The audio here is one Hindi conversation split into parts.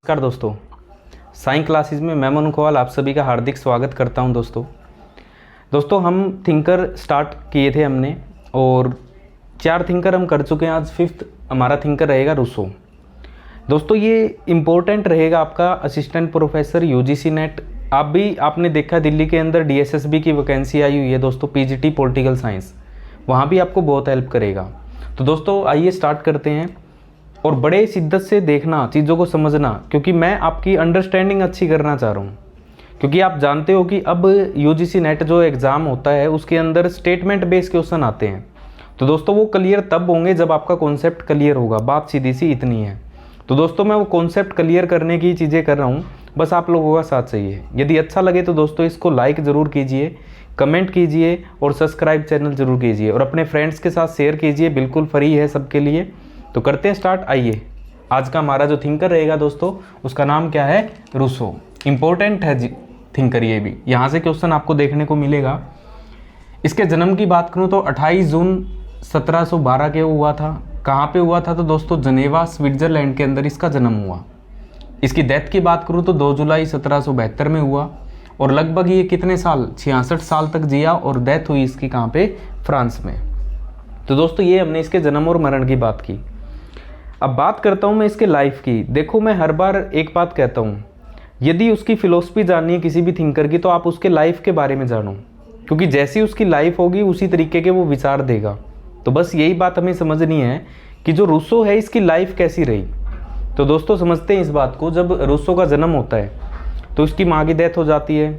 नमस्कार दोस्तों, साइंस क्लासेस में मैं मनु कोवाल आप सभी का हार्दिक स्वागत करता हूं। दोस्तों हम थिंकर स्टार्ट किए थे हमने और 4 थिंकर हम कर चुके हैं। आज 5th हमारा थिंकर रहेगा रूसो। दोस्तों ये इम्पोर्टेंट रहेगा आपका असिस्टेंट प्रोफेसर यूजीसी नेट। आपने देखा दिल्ली के अंदर डीएसएसबी की वैकेंसी आई हुई है दोस्तों, पीजीटी पॉलिटिकल साइंस, वहाँ भी आपको बहुत हेल्प करेगा। तो दोस्तों आइए स्टार्ट करते हैं और बड़े शिद्दत से देखना, चीज़ों को समझना, क्योंकि मैं आपकी अंडरस्टैंडिंग अच्छी करना चाह रहा हूँ। क्योंकि आप जानते हो कि अब यूजीसी नेट जो एग्ज़ाम होता है उसके अंदर स्टेटमेंट बेस्ड क्वेश्चन आते हैं। तो दोस्तों वो क्लियर तब होंगे जब आपका कॉन्सेप्ट क्लियर होगा। बात सीधी सी इतनी है। तो दोस्तों मैं वो कॉन्सेप्ट क्लियर करने की चीज़ें कर रहा हूँ, बस आप लोगों का साथ चाहिए। यदि अच्छा लगे तो दोस्तों इसको लाइक ज़रूर कीजिए, कमेंट कीजिए और सब्सक्राइब चैनल ज़रूर कीजिए और अपने फ्रेंड्स के साथ शेयर कीजिए, बिल्कुल फ्री है सबके लिए। तो करते हैं स्टार्ट। आइए, आज का हमारा जो थिंकर रहेगा दोस्तों उसका नाम क्या है? रूसो। इम्पोर्टेंट है थिंकर, ये भी यहाँ से क्वेश्चन आपको देखने को मिलेगा। इसके जन्म की बात करूँ तो 28 जून 1712 के हुआ था। कहाँ पे हुआ था? तो दोस्तों जनेवा स्विट्ज़रलैंड के अंदर इसका जन्म हुआ। इसकी डेथ की बात करूँ तो 2 जुलाई 1772 में हुआ और लगभग ये कितने साल, 66 साल तक जिया और डेथ हुई इसकी कहाँ पे? फ्रांस में। तो दोस्तों ये हमने इसके जन्म और मरण की बात की। अब बात करता हूँ मैं इसके लाइफ की। देखो मैं हर बार एक बात कहता हूँ, यदि उसकी फिलोसफी जाननी है किसी भी थिंकर की तो आप उसके लाइफ के बारे में जानो, क्योंकि जैसी उसकी लाइफ होगी उसी तरीके के वो विचार देगा। तो बस यही बात हमें समझनी है कि जो रूसो है इसकी लाइफ कैसी रही। तो दोस्तों समझते हैं इस बात को। जब रूसो का जन्म होता है तो इसकी माँ की डेथ हो जाती है।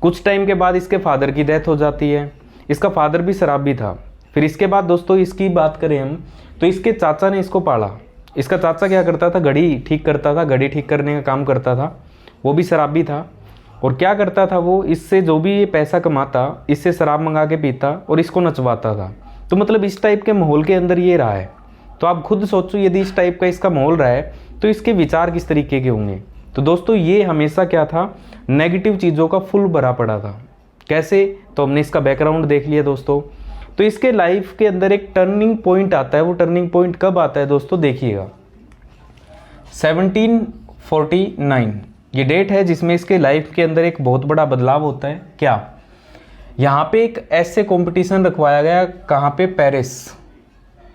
कुछ टाइम के बाद इसके फादर की डेथ हो जाती है। इसका फादर भी शराबी था। फिर इसके बाद दोस्तों इसकी बात करें हम तो इसके चाचा ने इसको पाला। इसका चाचा क्या करता था? घड़ी ठीक करता था, घड़ी ठीक करने का काम करता था। वो भी शराबी था और क्या करता था वो, इससे जो भी ये पैसा कमाता इससे शराब मंगा के पीता और इसको नचवाता था। तो मतलब इस टाइप के माहौल के अंदर ये रहा है। तो आप खुद सोचो, यदि इस टाइप का इसका माहौल रहा है तो इसके विचार किस तरीके के होंगे। तो दोस्तों ये हमेशा क्या था, नेगेटिव चीज़ों का फुल भरा पड़ा था। कैसे? तो हमने इसका बैकग्राउंड देख लिया दोस्तों। तो इसके लाइफ के अंदर एक टर्निंग पॉइंट आता है। वो टर्निंग पॉइंट कब आता है दोस्तों? देखिएगा 1749 ये डेट है जिसमें इसके लाइफ के अंदर एक बहुत बड़ा बदलाव होता है। क्या? यहाँ पे एक ऐसे कंपटीशन रखवाया गया। कहाँ पे? पेरिस,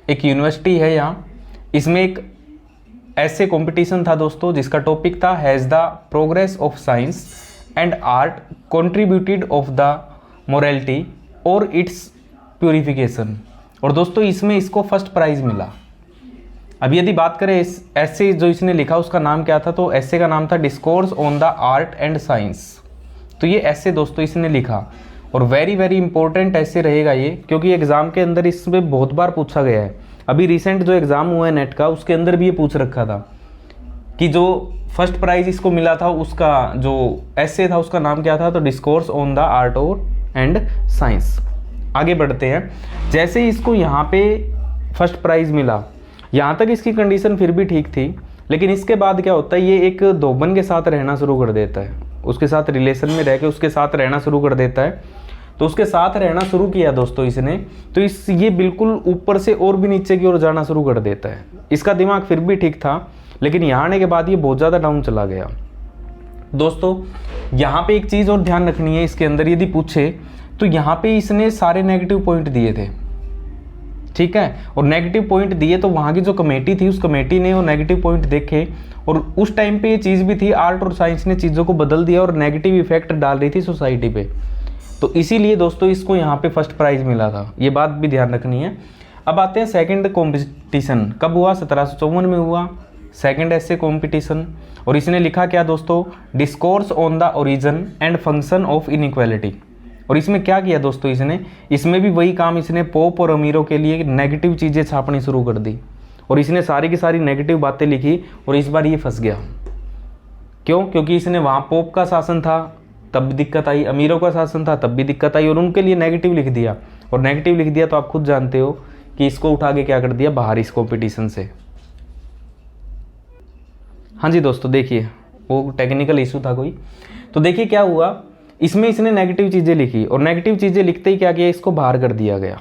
एक यूनिवर्सिटी है यहाँ। इसमें एक ऐसे कंपटीशन था दोस्तों जिसका टॉपिक था has the progress of science and art contributed of the morality और इट्स प्यूरिफिकेशन। और दोस्तों इसमें इसको फर्स्ट प्राइज़ मिला। अब यदि बात करें इस ऐसे जो इसने लिखा उसका नाम क्या था, तो ऐसे का नाम था discourse on the art and science. तो ये ऐसे दोस्तों इसने लिखा और वेरी वेरी इंपॉर्टेंट ऐसे रहेगा ये, क्योंकि एग्ज़ाम के अंदर इसमें बहुत बार पूछा गया है। अभी रिसेंट जो एग्ज़ाम हुआ है नेट का उसके अंदर भी ये पूछ रखा था कि जो फर्स्ट प्राइज़ इसको मिला था उसका जो ऐसे था उसका नाम क्या था, तो डिस्कोर्स ऑन द आर्ट और एंड साइंस। आगे बढ़ते हैं। जैसे ही इसको यहाँ पे फर्स्ट प्राइज़ मिला, यहाँ तक इसकी कंडीशन फिर भी ठीक थी, लेकिन इसके बाद क्या होता है, ये एक धोबन के साथ रहना शुरू कर देता है। उसके साथ रिलेशन में रह के उसके साथ रहना शुरू कर देता है। तो उसके साथ रहना शुरू किया दोस्तों इसने, तो ये बिल्कुल ऊपर से और भी नीचे की ओर जाना शुरू कर देता है। इसका दिमाग फिर भी ठीक था, लेकिन यहाँ आने के बाद ये बहुत ज़्यादा डाउन चला गया। दोस्तों यहाँ पे एक चीज़ और ध्यान रखनी है इसके अंदर, यदि पूछे तो यहाँ पे इसने सारे नेगेटिव पॉइंट दिए थे, ठीक है। और नेगेटिव पॉइंट दिए तो वहाँ की जो कमेटी थी उस कमेटी ने वो नेगेटिव पॉइंट देखे और उस टाइम पे ये चीज़ भी थी, आर्ट और साइंस ने चीज़ों को बदल दिया और नेगेटिव इफेक्ट डाल रही थी सोसाइटी पे। तो इसीलिए दोस्तों इसको यहाँ पे फर्स्ट प्राइज़ मिला था, ये बात भी ध्यान रखनी है। अब आते हैं सेकंड कॉम्पिटिशन कब हुआ? 1754 में हुआ सेकंड ऐसे कॉम्पिटिशन। और इसने लिखा क्या दोस्तों? Discourse on the origin and function of inequality. और इसमें क्या किया दोस्तों इसमें भी वही काम इसने पोप और अमीरों के लिए नेगेटिव चीज़ें छापनी शुरू कर दी और इसने सारी की सारी नेगेटिव बातें लिखी और इस बार ये फंस गया। क्यों? क्योंकि इसने वहाँ पोप का शासन था तब भी दिक्कत आई, अमीरों का शासन था तब भी दिक्कत आई और उनके लिए नेगेटिव लिख दिया। और नेगेटिव लिख दिया तो आप खुद जानते हो कि इसको उठा के क्या कर दिया बाहर इस कॉम्पिटिशन से। हाँ जी दोस्तों देखिए, वो टेक्निकल इशू था कोई। तो देखिए क्या हुआ, इसमें इसने नेगेटिव चीज़ें लिखी और नेगेटिव चीज़ें लिखते ही क्या किया, इसको बाहर कर दिया गया,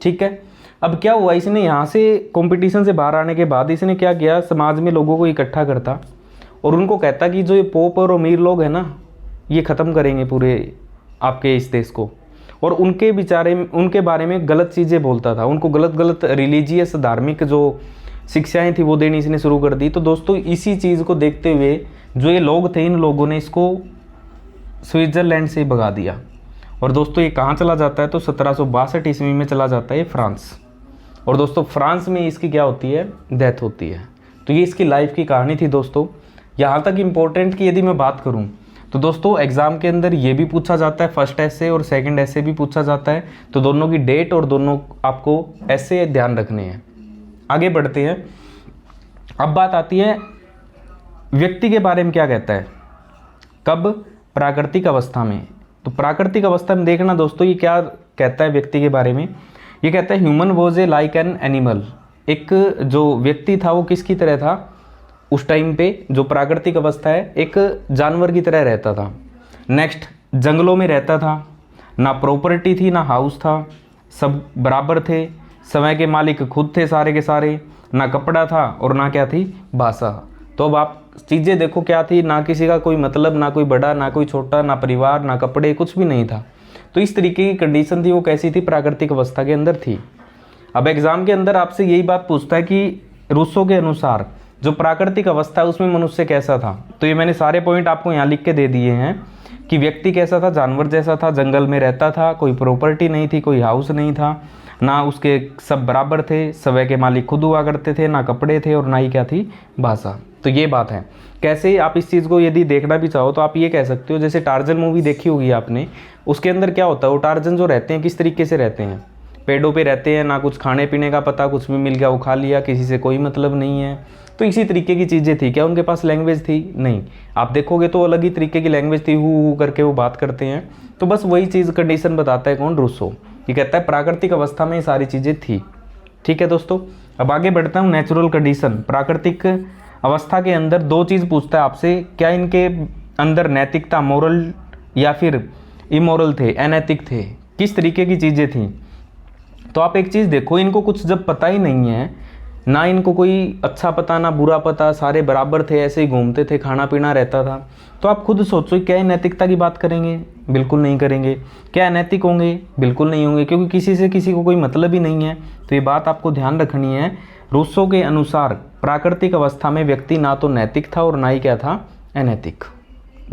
ठीक है। अब क्या हुआ, इसने यहाँ से कंपटीशन से बाहर आने के बाद इसने क्या किया, समाज में लोगों को इकट्ठा करता और उनको कहता कि जो ये पोप और अमीर लोग हैं ना, ये ख़त्म करेंगे पूरे आपके इस देश को। और उनके बारे में गलत चीज़ें बोलता था, उनको गलत गलत रिलीजियस धार्मिक जो शिक्षाएं थी वो देनी इसने शुरू कर दी। तो दोस्तों इसी चीज़ को देखते हुए जो ये लोग थे, इन लोगों ने इसको स्विट्ज़रलैंड से भगा दिया। और दोस्तों ये कहाँ चला जाता है, तो 1762 ईस्वी में चला जाता है फ्रांस। और दोस्तों फ्रांस में इसकी क्या होती है, डेथ होती है। तो ये इसकी लाइफ की कहानी थी दोस्तों। यहाँ तक इम्पोर्टेंट कि यदि मैं बात करूँ तो दोस्तों एग्ज़ाम के अंदर ये भी पूछा जाता है, फर्स्ट ऐसे और सेकंड ऐसे भी पूछा जाता है। तो दोनों की डेट और दोनों आपको ऐसे ध्यान रखने हैं। आगे बढ़ते हैं। अब बात आती है व्यक्ति के बारे में क्या कहता है, कब, प्राकृतिक अवस्था में। तो प्राकृतिक अवस्था में देखना दोस्तों ये क्या कहता है व्यक्ति के बारे में। ये कहता है human was a like an animal. एक जो व्यक्ति था वो किसकी तरह था उस टाइम पे, जो प्राकृतिक अवस्था है, एक जानवर की तरह रहता था। नेक्स्ट, जंगलों में रहता था, ना प्रॉपर्टी थी ना हाउस था, सब बराबर थे, समय के मालिक खुद थे सारे के सारे, ना कपड़ा था और ना क्या थी, भाषा। तो अब आप चीज़ें देखो क्या थी, ना किसी का कोई मतलब, ना कोई बड़ा ना कोई छोटा, ना परिवार ना कपड़े, कुछ भी नहीं था। तो इस तरीके की कंडीशन थी, वो कैसी थी, प्राकृतिक अवस्था के अंदर थी। अब एग्जाम के अंदर आपसे यही बात पूछता है कि रूसो के अनुसार जो प्राकृतिक अवस्था है उसमें मनुष्य कैसा था। तो ये मैंने सारे पॉइंट आपको यहाँ लिख के दे दिए हैं कि व्यक्ति कैसा था, जानवर जैसा था, जंगल में रहता था, कोई प्रॉपर्टी नहीं थी, कोई हाउस नहीं था, ना उसके सब बराबर थे, समय के मालिक खुद हुआ करते थे, ना कपड़े थे और ना ही क्या थी, भाषा। तो ये बात है। कैसे आप इस चीज़ को यदि देखना भी चाहो तो आप ये कह सकते हो, जैसे टार्जन मूवी देखी होगी आपने, उसके अंदर क्या होता है, वो टार्जन जो रहते हैं किस तरीके से रहते हैं, पेड़ों पे रहते हैं, ना कुछ खाने पीने का पता, कुछ भी मिल गया वो खा लिया, किसी से कोई मतलब नहीं है। तो इसी तरीके की चीज़ें थी। क्या उनके पास लैंग्वेज थी? नहीं। आप देखोगे तो अलग ही तरीके की लैंग्वेज थी, हु करके वो बात करते हैं। तो बस वही चीज़ कंडीशन बताता है कौन, रूसो। ये कहता है प्राकृतिक अवस्था में ये सारी चीज़ें थी। ठीक है दोस्तों, अब आगे बढ़ता हूँ। नेचुरल कंडीशन, प्राकृतिक अवस्था के अंदर दो चीज़ पूछता है आपसे, क्या इनके अंदर नैतिकता, मोरल या फिर इमोरल थे, अनैतिक थे, किस तरीके की चीज़ें थी। तो आप एक चीज़ देखो, इनको कुछ जब पता ही नहीं है, ना इनको कोई अच्छा पता ना बुरा पता, सारे बराबर थे, ऐसे ही घूमते थे, खाना पीना रहता था। तो आप खुद सोचो, क्या ये नैतिकता की बात करेंगे? बिल्कुल नहीं करेंगे। क्या अनैतिक होंगे? बिल्कुल नहीं होंगे, क्योंकि किसी से किसी को कोई मतलब ही नहीं है। तो ये बात आपको ध्यान रखनी है। रूसो के अनुसार प्राकृतिक अवस्था में व्यक्ति ना तो नैतिक था और ना ही क्या था, अनैतिक।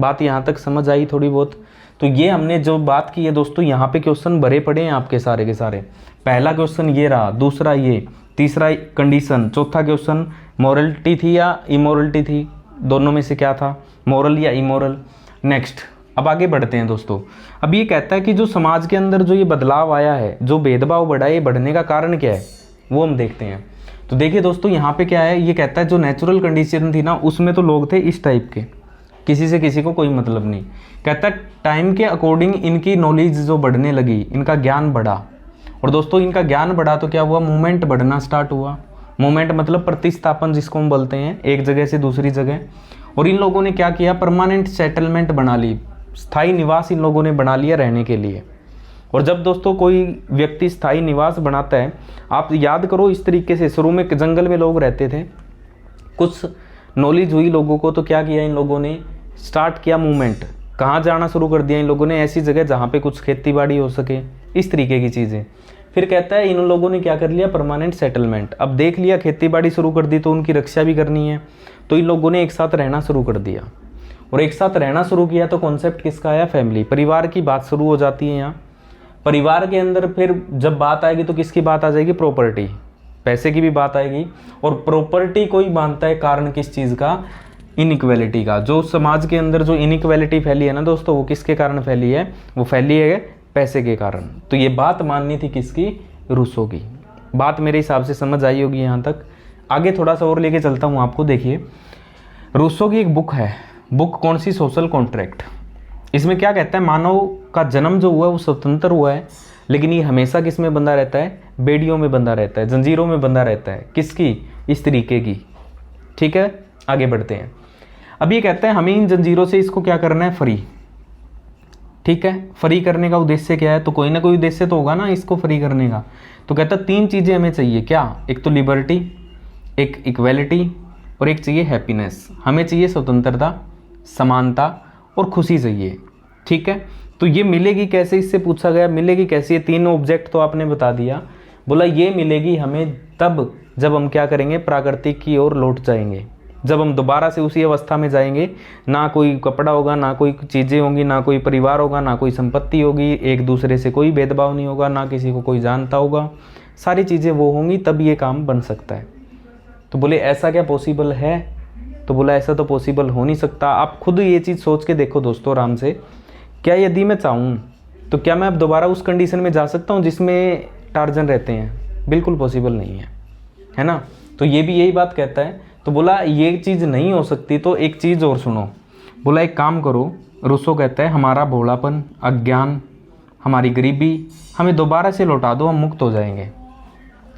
बात यहाँ तक समझ आई थोड़ी बहुत। तो ये हमने जो बात की है दोस्तों, यहाँ पे क्वेश्चन भरे पड़े हैं आपके सारे के सारे। पहला क्वेश्चन ये रहा, दूसरा ये, तीसरा कंडीशन, चौथा क्वेश्चन मॉरलिटी थी या इमोरलिटी थी, दोनों में से क्या था, मोरल या इमोरल। नेक्स्ट, अब आगे बढ़ते हैं दोस्तों। अब ये कहता है कि जो समाज के अंदर जो ये बदलाव आया है, जो भेदभाव बढ़ा है, ये बढ़ने का कारण क्या है, वो हम देखते हैं। तो देखिए दोस्तों, यहाँ पे क्या है, ये कहता है जो नेचुरल कंडीशन थी ना, उसमें तो लोग थे इस टाइप के, किसी से किसी को कोई मतलब नहीं। कहता है टाइम के अकॉर्डिंग इनकी नॉलेज जो बढ़ने लगी, इनका ज्ञान बढ़ा। और दोस्तों इनका ज्ञान बढ़ा तो क्या हुआ, मूवमेंट बढ़ना स्टार्ट हुआ। मूवमेंट मतलब प्रतिस्थापन जिसको हम बोलते हैं, एक जगह से दूसरी जगह। और इन लोगों ने क्या किया, परमानेंट सेटलमेंट बना ली, स्थायी निवास इन लोगों ने बना लिया रहने के लिए। और जब दोस्तों कोई व्यक्ति स्थायी निवास बनाता है, आप याद करो इस तरीके से, शुरू में जंगल में लोग रहते थे, कुछ नॉलेज हुई लोगों को, तो क्या किया इन लोगों ने, स्टार्ट किया मूवमेंट। कहाँ जाना शुरू कर दिया इन लोगों ने, ऐसी जगह जहाँ पे कुछ खेती बाड़ी हो सके, इस तरीके की चीज़ें। फिर कहता है इन लोगों ने क्या कर लिया, परमानेंट सेटलमेंट। अब देख लिया खेती बाड़ी शुरू कर दी तो उनकी रक्षा भी करनी है, तो इन लोगों ने एक साथ रहना शुरू कर दिया। और एक साथ रहना शुरू किया तो कॉन्सेप्ट किसका आया, फैमिली, परिवार की बात शुरू हो जाती है यहाँ। परिवार के अंदर फिर जब बात आएगी तो किसकी बात आ जाएगी, प्रॉपर्टी, पैसे की भी बात आएगी। और प्रॉपर्टी कोई मानता है कारण किस चीज़ का, इनइक्वालिटी का। जो समाज के अंदर जो इनइक्वालिटी फैली है ना दोस्तों, वो किसके कारण फैली है, वो फैली है पैसे के कारण। तो ये बात माननी थी किसकी, रूसो की। बात मेरे हिसाब से समझ आई होगी यहाँ तक। आगे थोड़ा सा और लेके चलता हूँ आपको। देखिए रूसो की एक बुक है, बुक कौन सी, सोशल कॉन्ट्रैक्ट। इसमें क्या कहता है, मानव का जन्म जो हुआ है वो स्वतंत्र हुआ है, लेकिन ये हमेशा किस में बंधा रहता है, बेड़ियों में बंधा रहता है, जंजीरों में बंधा रहता है। किसकी, इस तरीके की। ठीक है, आगे बढ़ते हैं। अब ये कहता है हमें इन जंजीरों से इसको क्या करना है, फ्री। ठीक है, फ्री करने का उद्देश्य क्या है, तो कोई ना कोई उद्देश्य तो होगा ना इसको फ्री करने का। तो कहता है तीन चीज़ें हमें चाहिए, क्या, एक तो लिबर्टी, एक इक्वालिटी और एक चाहिए हैप्पीनेस। हमें चाहिए स्वतंत्रता, समानता और खुशी चाहिए। ठीक है, तो ये मिलेगी कैसे, इससे पूछा गया मिलेगी कैसे। ये तीनों ऑब्जेक्ट तो आपने बता दिया। बोला ये मिलेगी हमें तब जब हम क्या करेंगे, प्राकृतिक की ओर लौट जाएंगे, जब हम दोबारा से उसी अवस्था में जाएंगे। ना कोई कपड़ा होगा, ना कोई चीज़ें होंगी, ना कोई परिवार होगा, ना कोई संपत्ति होगी, एक दूसरे से कोई भेदभाव नहीं होगा, ना किसी को कोई जानता होगा, सारी चीज़ें वो होंगी, तब ये काम बन सकता है। तो बोले ऐसा क्या पॉसिबल है, तो बोला ऐसा तो पॉसिबल हो नहीं सकता। आप खुद ये चीज़ सोच के देखो दोस्तों आराम से, क्या यदि मैं चाहूँ तो क्या मैं अब दोबारा उस कंडीशन में जा सकता हूँ जिसमें टार्जन रहते हैं? बिल्कुल पॉसिबल नहीं है ना। तो ये भी यही बात कहता है। तो बोला ये चीज़ नहीं हो सकती, तो एक चीज़ और सुनो। बोला एक काम करो, रूसो कहता है हमारा भोलापन, अज्ञान, हमारी गरीबी हमें दोबारा से लौटा दो, हम मुक्त हो जाएंगे।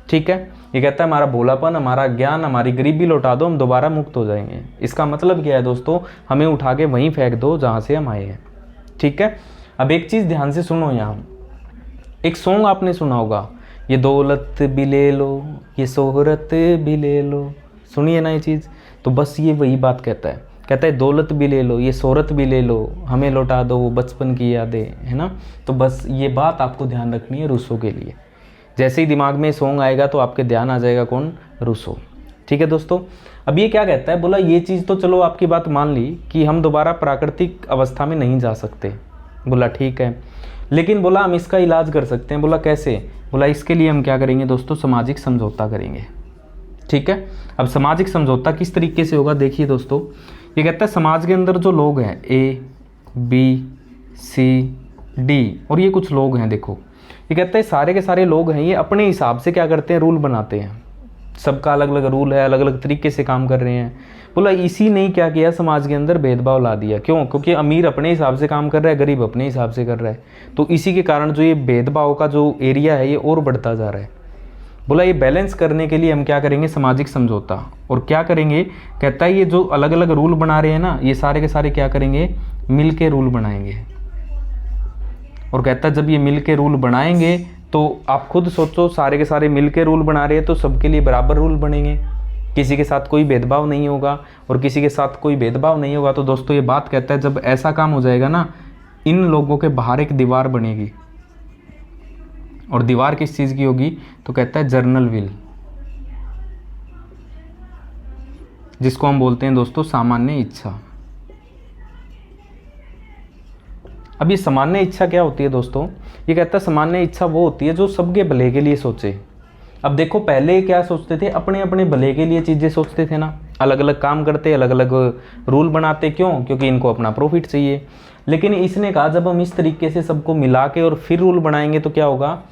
ठीक है, ये कहता है हमारा भोलापन, हमारा ज्ञान, हमारी गरीबी लौटा दो, हम दोबारा मुक्त हो जाएंगे। इसका मतलब क्या है दोस्तों, हमें उठा के वहीं फेंक दो जहाँ से हम आए हैं। ठीक है, अब एक चीज़ ध्यान से सुनो, यहाँ एक सॉन्ग आपने सुना होगा, ये दौलत भी ले लो, ये शोहरत भी ले लो, सुनिए ना ये चीज़। तो बस ये वही बात कहता है दौलत भी ले लो, ये शोहरत भी ले लो, हमें लौटा दो वो बचपन की यादें, है ना। तो बस ये बात आपको ध्यान रखनी है रूसो के लिए। जैसे ही दिमाग में सॉन्ग आएगा तो आपके ध्यान आ जाएगा कौन, रूसो। ठीक है दोस्तों, अब ये क्या कहता है, बोला ये चीज़ तो चलो आपकी बात मान ली कि हम दोबारा प्राकृतिक अवस्था में नहीं जा सकते। बोला ठीक है, लेकिन बोला हम इसका इलाज कर सकते हैं। बोला कैसे? बोला इसके लिए हम क्या करेंगे दोस्तों, सामाजिक समझौता करेंगे। ठीक है, अब सामाजिक समझौता किस तरीके से होगा देखिए दोस्तों। ये कहता है समाज के अंदर जो लोग हैं ए बी सी डी और ये कुछ लोग हैं, देखो ये कहता है सारे के सारे लोग हैं, ये अपने हिसाब से क्या करते हैं, रूल बनाते हैं। सबका अलग अलग रूल है, अलग अलग तरीके से काम कर रहे हैं। बोला इसी ने क्या किया, समाज के अंदर भेदभाव ला दिया। क्यों? क्योंकि अमीर अपने हिसाब से काम कर रहा है, गरीब अपने हिसाब से कर रहा है। तो इसी के कारण जो ये भेदभाव का जो एरिया है ये और बढ़ता जा रहा है। बोला ये बैलेंस करने के लिए हम क्या करेंगे, सामाजिक समझौता। और क्या करेंगे, कहता है ये जो अलग अलग रूल बना रहे हैं ना, ये सारे के सारे क्या करेंगे, मिल के रूल बनाएंगे। और कहता है जब ये मिल के रूल बनाएंगे तो आप खुद सोचो, सारे के सारे मिल के रूल बना रहे हैं तो सबके लिए बराबर रूल बनेंगे, किसी के साथ कोई भेदभाव नहीं होगा। और किसी के साथ कोई भेदभाव नहीं होगा तो दोस्तों ये बात कहता है जब ऐसा काम हो जाएगा ना, इन लोगों के बाहर एक दीवार बनेगी। और दीवार किस चीज़ की होगी, तो कहता है जर्नल विल, जिसको हम बोलते हैं दोस्तों सामान्य इच्छा। अब ये सामान्य इच्छा क्या होती है दोस्तों, ये कहता है सामान्य इच्छा वो होती है जो सबके भले के लिए सोचे। अब देखो पहले क्या सोचते थे, अपने अपने भले के लिए चीज़ें सोचते थे ना, अलग अलग काम करते, अलग अलग रूल बनाते। क्यों? क्योंकि इनको अपना प्रॉफिट चाहिए। लेकिन इसने कहा जब हम इस तरीके से सबको मिला के और फिर रूल बनाएंगे तो क्या होगा,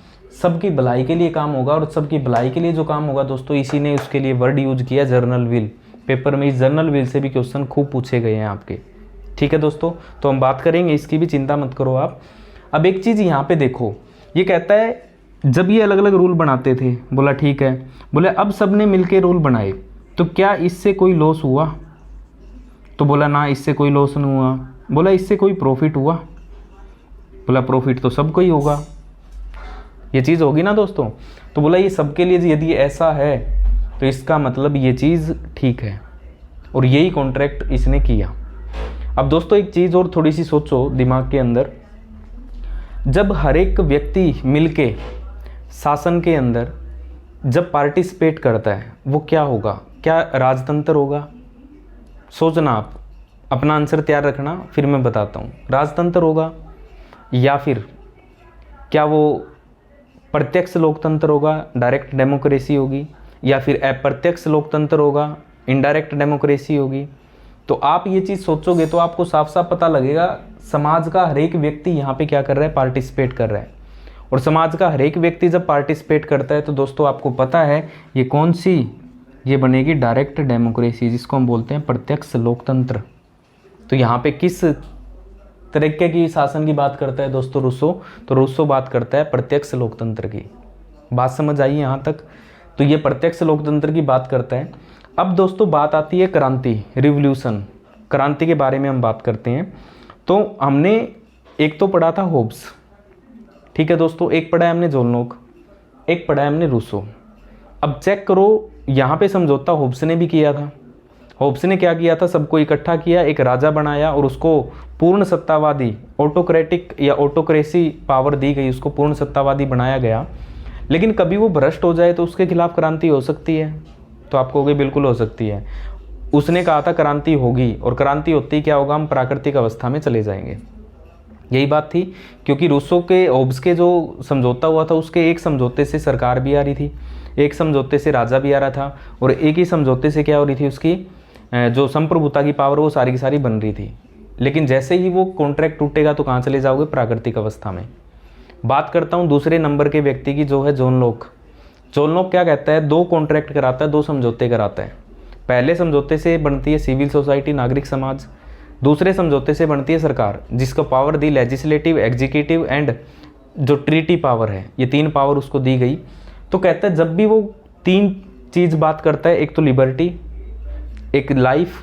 सबकी भलाई के लिए काम होगा। और सबकी भलाई के लिए जो काम होगा दोस्तों, इसी ने उसके लिए वर्ड यूज किया जर्नल विल। पेपर में इस जर्नल विल से भी क्वेश्चन खूब पूछे गए हैं आपके। ठीक है दोस्तों, तो हम बात करेंगे इसकी भी, चिंता मत करो आप। अब एक चीज़ यहाँ पे देखो, ये कहता है जब ये अलग अलग रूल बनाते थे, बोला ठीक है, बोले अब सब ने मिलके रूल बनाए तो क्या इससे कोई लॉस हुआ? तो बोला ना, इससे कोई लॉस नहीं हुआ। बोला इससे कोई प्रॉफिट हुआ? बोला प्रॉफिट तो सबको ही होगा, ये चीज़ होगी ना दोस्तों। तो बोला ये सबके लिए यदि ऐसा है तो इसका मतलब ये चीज़ ठीक है, और यही कॉन्ट्रैक्ट इसने किया। अब दोस्तों एक चीज़ और थोड़ी सी सोचो दिमाग के अंदर, जब हर एक व्यक्ति मिलके शासन के अंदर जब पार्टिसिपेट करता है वो क्या होगा, क्या राजतंत्र होगा? सोचना आप, अपना आंसर तैयार रखना, फिर मैं बताता हूँ। राजतंत्र होगा या फिर क्या वो प्रत्यक्ष लोकतंत्र होगा, डायरेक्ट डेमोक्रेसी होगी, या फिर अप्रत्यक्ष लोकतंत्र होगा, इनडायरेक्ट डेमोक्रेसी होगी? तो आप ये चीज़ सोचोगे तो आपको साफ साफ पता लगेगा समाज का हर एक व्यक्ति यहाँ पे क्या कर रहा है, पार्टिसिपेट कर रहा है। और समाज का हर एक व्यक्ति जब पार्टिसिपेट करता है तो दोस्तों आपको पता है ये कौन सी, ये बनेगी डायरेक्ट डेमोक्रेसी, जिसको हम बोलते हैं प्रत्यक्ष लोकतंत्र। तो यहाँ पे किस तरीके की शासन की बात करता है दोस्तों रूसो? तो रूसो बात करता है प्रत्यक्ष लोकतंत्र की। बात समझ आई यहाँ तक? तो ये प्रत्यक्ष लोकतंत्र की बात करता है। अब दोस्तों बात आती है क्रांति, रिवॉल्यूशन, क्रांति के बारे में हम बात करते हैं। तो हमने एक तो पढ़ा था होब्स, ठीक है दोस्तों, एक पढ़ा है हमने जॉन लॉक, एक पढ़ा है हमने रूसो। अब चेक करो यहाँ पे समझौता होब्स ने भी किया था, होब्स ने क्या किया था, सबको इकट्ठा किया, एक राजा बनाया और उसको पूर्ण सत्तावादी, ऑटोक्रेटिक या ऑटोक्रेसी पावर दी गई, उसको पूर्ण सत्तावादी बनाया गया। लेकिन कभी वो भ्रष्ट हो जाए तो उसके खिलाफ क्रांति हो सकती है, तो आप कहोगे बिल्कुल हो सकती है। उसने कहा था क्रांति होगी, और क्रांति होती क्या होगा, हम प्राकृतिक अवस्था में चले जाएंगे। यही बात थी, क्योंकि रूसो के होब्स के जो समझौता हुआ था उसके एक समझौते से सरकार भी आ रही थी, एक समझौते से राजा भी आ रहा था, और एक ही समझौते से क्या हो रही थी, उसकी जो संप्रभुता की पावर वो सारी की सारी बन रही थी। लेकिन जैसे ही वो कॉन्ट्रैक्ट टूटेगा तो कहाँ चले जाओगे, प्राकृतिक अवस्था में। बात करता हूँ दूसरे नंबर के व्यक्ति की, जो है जॉन लॉक। जॉन लॉक क्या कहता है, 2 कॉन्ट्रैक्ट कराता है, 2 समझौते कराता है। पहले समझौते से बनती है सिविल सोसाइटी, नागरिक समाज। दूसरे समझौते से बनती है सरकार, जिसको power the legislative, executive and जो ट्रीटी पावर है, ये 3 पावर उसको दी गई। तो कहता है जब भी वो 3 चीज़ बात करता है, एक तो लिबर्टी, एक लाइफ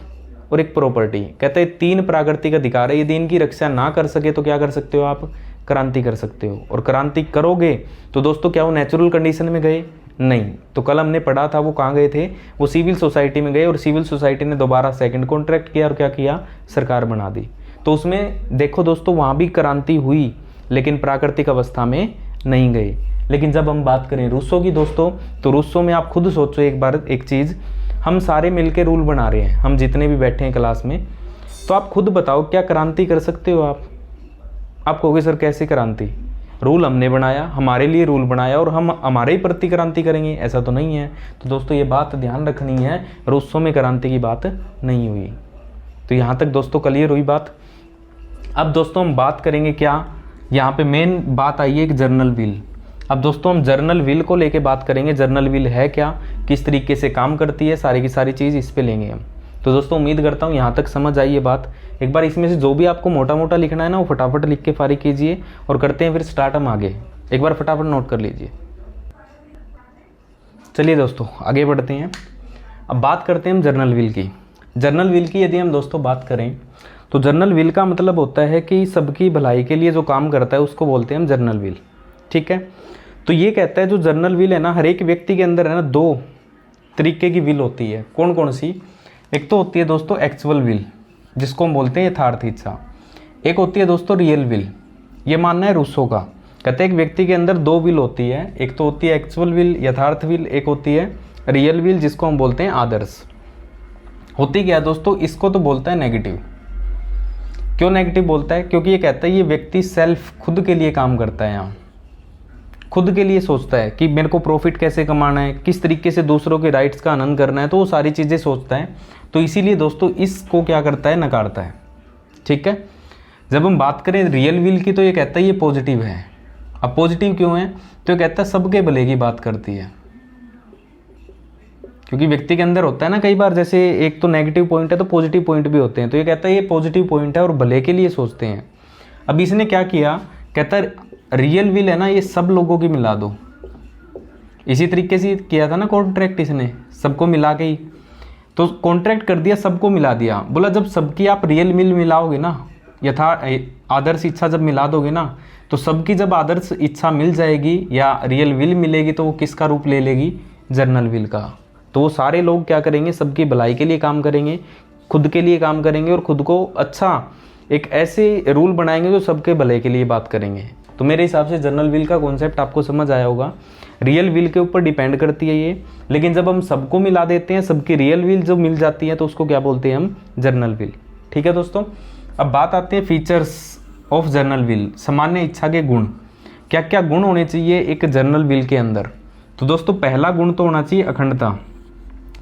और एक प्रॉपर्टी, कहते हैं 3 प्राकृतिक अधिकार है, यदि इनकी रक्षा ना कर सके तो क्या कर सकते हो आप, क्रांति कर सकते हो। और क्रांति करोगे तो दोस्तों क्या वो नेचुरल कंडीशन में गए, नहीं। तो कल हमने पढ़ा था वो कहाँ गए थे, वो सिविल सोसाइटी में गए, और सिविल सोसाइटी ने दोबारा सेकंड कॉन्ट्रैक्ट किया और क्या किया, सरकार बना दी। तो उसमें देखो दोस्तों वहाँ भी क्रांति हुई, लेकिन प्राकृतिक अवस्था में नहीं गए। लेकिन जब हम बात करें रूसो की दोस्तों, तो रूसो में आप खुद सोचो एक बार एक चीज़, हम सारे मिलके रूल बना रहे हैं, हम जितने भी बैठे हैं क्लास में, तो आप खुद बताओ क्या क्रांति कर सकते हो आप कहोगे सर कैसे क्रांति, रूल हमने बनाया, हमारे लिए रूल बनाया और हम हमारे ही प्रति क्रांति करेंगे, ऐसा तो नहीं है। तो दोस्तों ये बात ध्यान रखनी है, रूसो में क्रांति की बात नहीं हुई। तो यहाँ तक दोस्तों क्लियर हुई बात। अब दोस्तों हम बात करेंगे क्या, यहाँ पे मेन बात आई है एक जर्नल व्हील। अब दोस्तों हम जर्नल व्हील को लेके बात करेंगे, जर्नल व्हील है क्या, किस तरीके से काम करती है, सारी की सारी चीज़ इस पे लेंगे हम। तो दोस्तों उम्मीद करता हूँ यहाँ तक समझ आई ये बात। एक बार इसमें से जो भी आपको मोटा मोटा लिखना है ना, वो फटाफट लिख के फारिग कीजिए, और करते हैं फिर स्टार्ट हम आगे। एक बार फटाफट नोट कर लीजिए। चलिए दोस्तों आगे बढ़ते हैं। अब बात करते हैं हम जर्नल व्हील की। जर्नल व्हील की यदि हम दोस्तों बात करें तो जर्नल व्हील का मतलब होता है कि सबकी भलाई के लिए जो काम करता है उसको बोलते हैं हम जर्नल व्हील, ठीक है। तो ये कहता है जो जर्नल व्हील है ना, हर एक व्यक्ति के अंदर है ना 2 तरीके की व्हील होती है। कौन कौन सी, एक तो होती है दोस्तों एक्चुअल व्हील, जिसको हम बोलते हैं यथार्थ इच्छा। एक होती है दोस्तों रियल व्हील, ये मानना है रूसो का। कहते हैं एक व्यक्ति के अंदर 2 व्हील होती है, एक तो होती है एक्चुअल व्हील, यथार्थ व्हील, एक होती है रियल व्हील, जिसको हम बोलते हैं आदर्श। होती क्या है दोस्तों, इसको तो बोलता है नेगेटिव। क्यों नेगेटिव बोलता है, क्योंकि ये कहता है ये व्यक्ति सेल्फ खुद के लिए काम करता है, यहाँ खुद के लिए सोचता है कि मेरे को प्रॉफिट कैसे कमाना है, किस तरीके से दूसरों के राइट्स का आनंद करना है, तो वो सारी चीज़ें सोचता है। तो इसीलिए दोस्तों इसको क्या करता है, नकारता है, ठीक है। जब हम बात करें रियल व्हील की तो ये कहता है ये पॉजिटिव है। अब पॉजिटिव क्यों है, तो ये कहता है सबके भले की बात करती है। क्योंकि व्यक्ति के अंदर होता है ना कई बार, जैसे एक तो नेगेटिव पॉइंट है तो पॉजिटिव पॉइंट भी होते हैं, तो ये कहता है ये पॉजिटिव पॉइंट है और भले के लिए सोचते हैं। अब इसने क्या किया, कहता है रियल व्हील है ना, ये सब लोगों की मिला दो। इसी तरीके से किया था ना कॉन्ट्रैक्ट, इसने सबको मिला के ही तो कॉन्ट्रैक्ट कर दिया, सबको मिला दिया। बोला जब सबकी आप रियल व्हील मिलाओगे ना, यथा आदर्श इच्छा जब मिला दोगे ना, तो सबकी जब आदर्श इच्छा मिल जाएगी या रियल व्हील मिलेगी तो वो किसका रूप ले लेगी, जर्नल व्हील का। तो वो सारे लोग क्या करेंगे, सबकी भलाई के लिए काम करेंगे, खुद के लिए काम करेंगे, और खुद को अच्छा एक ऐसे रूल बनाएंगे जो सबके भले के लिए बात करेंगे। तो मेरे हिसाब से जर्नल व्हील का कॉन्सेप्ट आपको समझ आया होगा। रियल व्हील के ऊपर डिपेंड करती है ये, लेकिन जब हम सबको मिला देते हैं, सबकी रियल व्हील जो मिल जाती है, तो उसको क्या बोलते हैं हम, जर्नल व्हील, ठीक है दोस्तों। अब बात आते हैं फीचर्स ऑफ जर्नल व्हील, सामान्य इच्छा के गुण। क्या क्या गुण होने चाहिए एक जर्नल व्हील के अंदर। तो दोस्तों पहला गुण तो होना चाहिए अखंडता,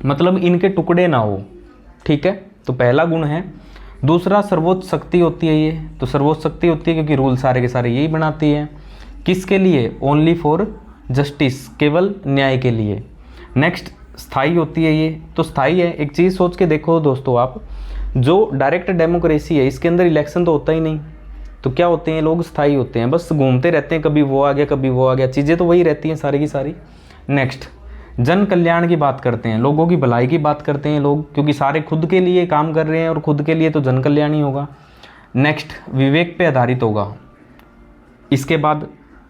मतलब इनके टुकड़े ना हो, ठीक है, तो पहला गुण है। दूसरा सर्वोच्च शक्ति होती है ये, तो सर्वोच्च शक्ति होती है क्योंकि रूल सारे के सारे यही बनाती है। किसके लिए, ओनली फॉर जस्टिस, केवल न्याय के लिए। नेक्स्ट स्थायी होती है ये, तो स्थायी है। एक चीज़ सोच के देखो दोस्तों आप, जो डायरेक्ट डेमोक्रेसी है इसके अंदर इलेक्शन तो होता ही नहीं, तो क्या होते हैं लोग, स्थायी होते हैं, बस घूमते रहते हैं, कभी वो आ गया कभी वो आ गया, चीज़ें तो वही रहती हैं सारी की सारी। नेक्स्ट जन कल्याण की बात करते हैं, लोगों की भलाई की बात करते हैं लोग, क्योंकि सारे खुद के लिए काम कर रहे हैं और खुद के लिए तो जन कल्याण ही होगा। नेक्स्ट विवेक पे आधारित होगा। इसके बाद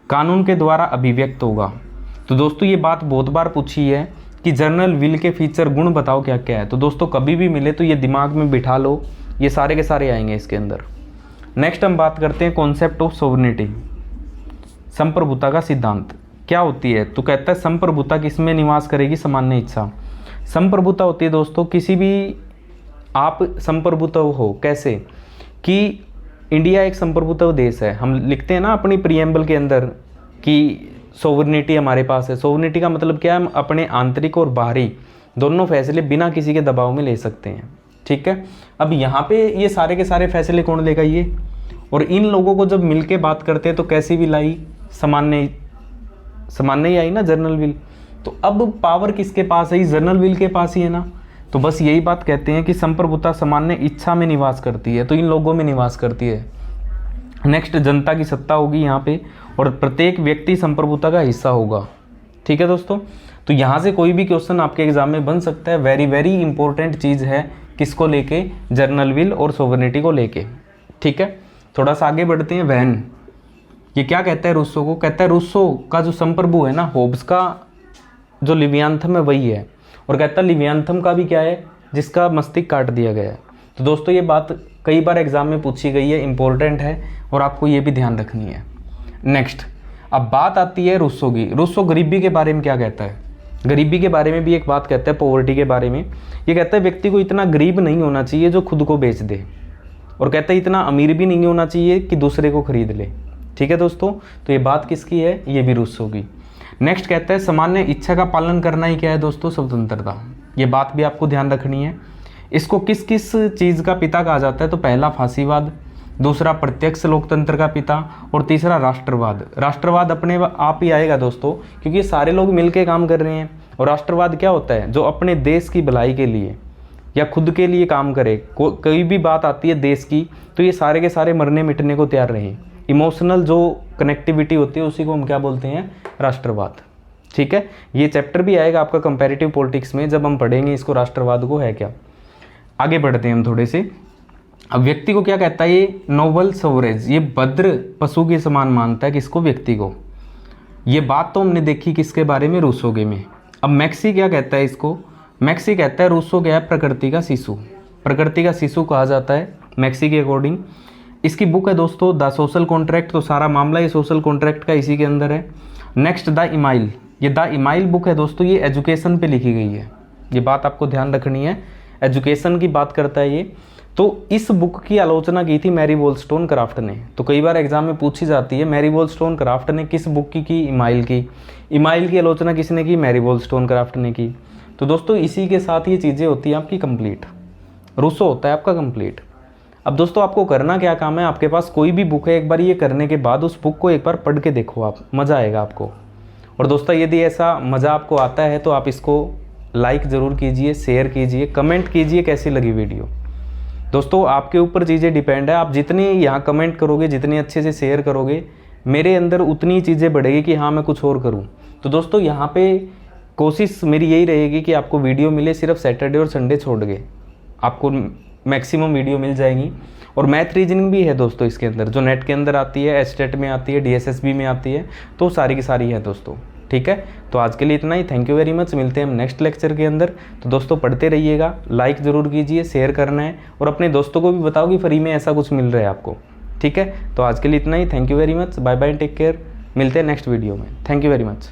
कानून के द्वारा अभिव्यक्त होगा। तो दोस्तों ये बात बहुत बार पूछी है कि जर्नल विल के फीचर गुण बताओ क्या क्या है। तो दोस्तों कभी भी मिले तो ये दिमाग में बिठा लो, ये सारे के सारे आएंगे इसके अंदर। नेक्स्ट हम बात करते हैं कॉन्सेप्ट ऑफ सोवरेनिटी, संप्रभुता का सिद्धांत क्या होती है। तो कहता है संप्रभुता किसमें निवास करेगी, सामान्य इच्छा। संप्रभुता होती है दोस्तों किसी भी, आप संप्रभुता हो कैसे कि इंडिया एक संप्रभुता देश है। हम लिखते हैं ना अपनी प्रीएम्बल के अंदर कि सोवरेनिटी हमारे पास है। सोवरेनिटी का मतलब क्या है, हम अपने आंतरिक और बाहरी दोनों फैसले बिना किसी के दबाव में ले सकते हैं। ठीक है, अब यहाँ पे ये सारे के सारे फैसले कौन लेगा, ये। और इन लोगों को जब मिलके बात करते हैं तो कैसी विल आई, सामान्य ही आई ना, जनरल विल। तो अब पावर किसके पास है, जनरल विल के पास ही है ना। तो बस यही बात कहते हैं कि संप्रभुता सामान्य इच्छा में निवास करती है, तो इन लोगों में निवास करती है। नेक्स्ट जनता की सत्ता होगी यहाँ पे, और प्रत्येक व्यक्ति संप्रभुता का हिस्सा होगा। ठीक है दोस्तों, तो यहाँ से कोई भी क्वेश्चन आपके एग्जाम में बन सकता है। वेरी वेरी इंपॉर्टेंट चीज़ है, किसको लेके, जर्नल विल और सोवरेनिटी को लेके। ठीक है, थोड़ा सा आगे बढ़ते हैं। वैन ये क्या कहता है रूसो को, कहता है रूसो का जो संप्रभु है ना, होब्स का जो लिवियांथम है वही है। और कहता है लिवियांथम का भी क्या है, जिसका मस्तिष्क काट दिया गया है। तो दोस्तों ये बात कई बार एग्जाम में पूछी गई है, इंपॉर्टेंट है और आपको ये भी ध्यान रखनी है। नेक्स्ट अब बात आती है रूसो की। रूसो गरीबी के बारे में क्या कहता है, गरीबी के बारे में भी एक बात कहता है, पॉवर्टी के बारे में। ये कहता है व्यक्ति को इतना गरीब नहीं होना चाहिए जो खुद को बेच दे, और कहता है इतना अमीर भी नहीं होना चाहिए कि दूसरे को खरीद ले। ठीक है दोस्तों, तो ये बात किसकी है, ये भी रूसो की। नेक्स्ट कहता है सामान्य इच्छा का पालन करना ही क्या है दोस्तों, स्वतंत्रता। ये बात भी आपको ध्यान रखनी है। इसको किस किस चीज़ का पिता कहा जाता है, तो पहला फांसीवाद, दूसरा प्रत्यक्ष लोकतंत्र का पिता, और तीसरा राष्ट्रवाद। राष्ट्रवाद अपने आप ही आएगा दोस्तों, क्योंकि सारे लोग मिलके काम कर रहे हैं। और राष्ट्रवाद क्या होता है, जो अपने देश की भलाई के लिए या खुद के लिए काम करे। कोई भी बात आती है देश की, तो ये सारे के सारे मरने मिटने को तैयार रहे। इमोशनल जो कनेक्टिविटी होती है उसी को हम क्या बोलते हैं, राष्ट्रवाद। ठीक है, ये चैप्टर भी आएगा आपका कंपैरेटिव पॉलिटिक्स में, जब हम पढ़ेंगे इसको राष्ट्रवाद को है क्या। आगे बढ़ते हैं हम थोड़े से। अब व्यक्ति को क्या कहता है, ये नोबल सवरेज, ये भद्र पशु के समान मानता है किसको, व्यक्ति को। ये बात तो हमने देखी किसके बारे में, रूसो के में। अब मैक्सी क्या कहता है इसको, मैक्सी कहता है रूसो क्या है, प्रकृति का शिशु। प्रकृति का शिशु कहा जाता है मैक्सी के अकॉर्डिंग। इसकी बुक है दोस्तों द सोशल कॉन्ट्रैक्ट, तो सारा मामला ये सोशल कॉन्ट्रैक्ट का इसी के अंदर है। नेक्स्ट द इमाइल, ये द इमाइल बुक है दोस्तों, ये एजुकेशन पे लिखी गई है। ये बात आपको ध्यान रखनी है, एजुकेशन की बात करता है ये। तो इस बुक की आलोचना की थी मैरी वॉलस्टोनक्राफ्ट ने। तो कई बार एग्जाम में पूछी जाती है, मैरी वॉलस्टोनक्राफ्ट ने किस बुक की इमाइल की। इमाइल की आलोचना किसने की, मैरी वॉलस्टोनक्राफ्ट ने की। तो दोस्तों इसी के साथ ये चीज़ें होती हैं आपकी कंप्लीट। रूसो होता है आपका कंप्लीट। अब दोस्तों आपको करना क्या काम है, आपके पास कोई भी बुक है, एक बार ये करने के बाद उस बुक को एक बार पढ़ के देखो आप, मज़ा आएगा आपको। और दोस्तों यदि ऐसा मज़ा आपको आता है तो आप इसको लाइक ज़रूर कीजिए, शेयर कीजिए, कमेंट कीजिए कैसी लगी वीडियो। दोस्तों आपके ऊपर चीज़ें डिपेंड है, आप जितनी यहाँ कमेंट करोगे, जितने अच्छे से शेयर करोगे, मेरे अंदर उतनी चीज़ें बढ़ेगी कि हाँ मैं कुछ और करूँ। तो दोस्तों यहाँ पे कोशिश मेरी यही रहेगी कि आपको वीडियो मिले, सिर्फ सैटरडे और संडे छोड़ के आपको मैक्सिमम वीडियो मिल जाएगी। और मैथ रीजनिंग भी है दोस्तों इसके अंदर, जो नेट के अंदर आती है, एस्टेट में आती है, DSSB में आती है, तो सारी की सारी है दोस्तों। ठीक है, तो आज के लिए इतना ही। थैंक यू वेरी मच, मिलते हैं हम नेक्स्ट लेक्चर के अंदर। तो दोस्तों पढ़ते रहिएगा, लाइक ज़रूर कीजिए, शेयर करना है, और अपने दोस्तों को भी बताओ कि फ्री में ऐसा कुछ मिल रहा है आपको। ठीक है, तो आज के लिए इतना ही। Thank you very much, bye bye, take care. मिलते हैं नेक्स्ट वीडियो में। Thank you very much.